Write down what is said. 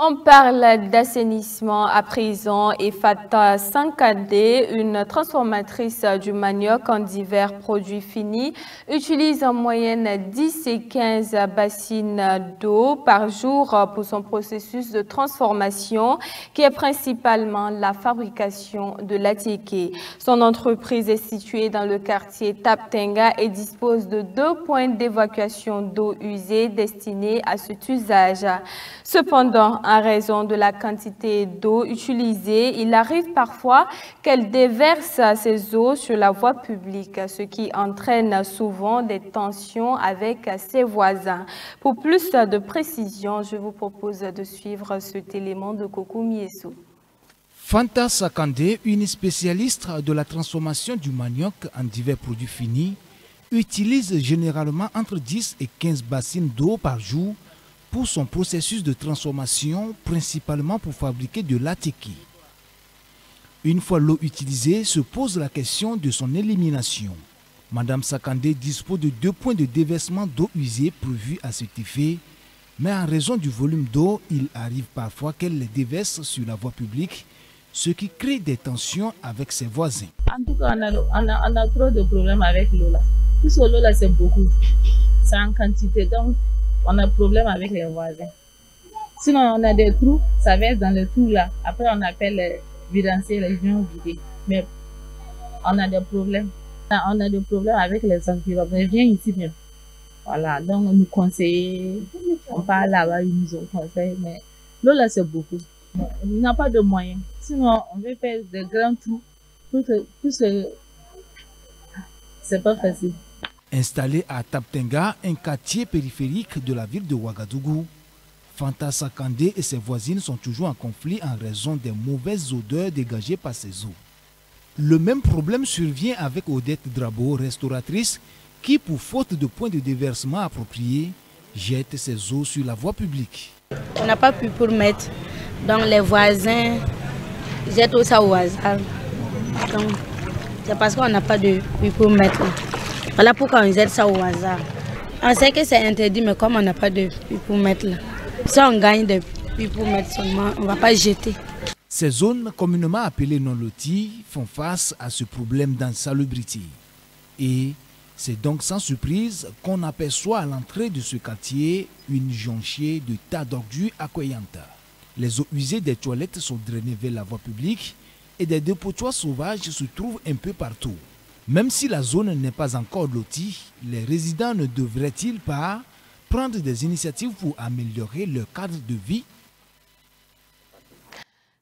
On parle d'assainissement à présent et Fata Sankadé, une transformatrice du manioc en divers produits finis, utilise en moyenne 10 et 15 bassines d'eau par jour pour son processus de transformation qui est principalement la fabrication de l'atiké. Son entreprise est située dans le quartier Taptenga et dispose de 2 points d'évacuation d'eau usée destinés à cet usage. Cependant, en raison de la quantité d'eau utilisée, il arrive parfois qu'elle déverse ses eaux sur la voie publique, ce qui entraîne souvent des tensions avec ses voisins. Pour plus de précision, je vous propose de suivre cet élément de Koko Mieso. Fanta Sakandé, une spécialiste de la transformation du manioc en divers produits finis, utilise généralement entre 10 et 15 bassines d'eau par jour pour son processus de transformation, principalement pour fabriquer de l'atiké. Une fois l'eau utilisée, se pose la question de son élimination. Madame Sakandé dispose de 2 points de déversement d'eau usée prévus à cet effet, mais en raison du volume d'eau, il arrive parfois qu'elle les déverse sur la voie publique, ce qui crée des tensions avec ses voisins. En tout cas, on a trop de problèmes avec l'eau là. Puisque l'eau là, c'est beaucoup. C'est en quantité, donc on a problème avec les voisins. Sinon, on a des trous, ça verse dans les trous là. Après, on appelle les vidanciers, les gens vider. Mais on a des problèmes. On a des problèmes avec les environs. On vient ici même. Voilà, donc on nous conseille, on parle là-bas, ils nous ont conseillé. Mais l'eau là, c'est beaucoup. On n'a pas de moyens. Sinon, on veut faire des grands trous. Puisque c'est pas facile. Installé à Taptenga, un quartier périphérique de la ville de Ouagadougou, Fanta Sakandé et ses voisines sont toujours en conflit en raison des mauvaises odeurs dégagées par ces eaux. Le même problème survient avec Odette Drabo, restauratrice, qui, pour faute de points de déversement appropriés, jette ses eaux sur la voie publique. On n'a pas pu pour mettre, donc les voisins jettent tout ça au hasard. Donc c'est parce qu'on n'a pas de pu pour mettre. Voilà pourquoi on jette ça au hasard. On sait que c'est interdit, mais comme on n'a pas de puits pour mettre là, si on gagne des puits pour mettre seulement, on ne va pas jeter. Ces zones communément appelées non-loties font face à ce problème d'insalubrité. Et c'est donc sans surprise qu'on aperçoit à l'entrée de ce quartier une jonchée de tas d'ordures accueillantes. Les eaux usées des toilettes sont drainées vers la voie publique et des dépotoirs sauvages se trouvent un peu partout. Même si la zone n'est pas encore lotie, les résidents ne devraient-ils pas prendre des initiatives pour améliorer leur cadre de vie?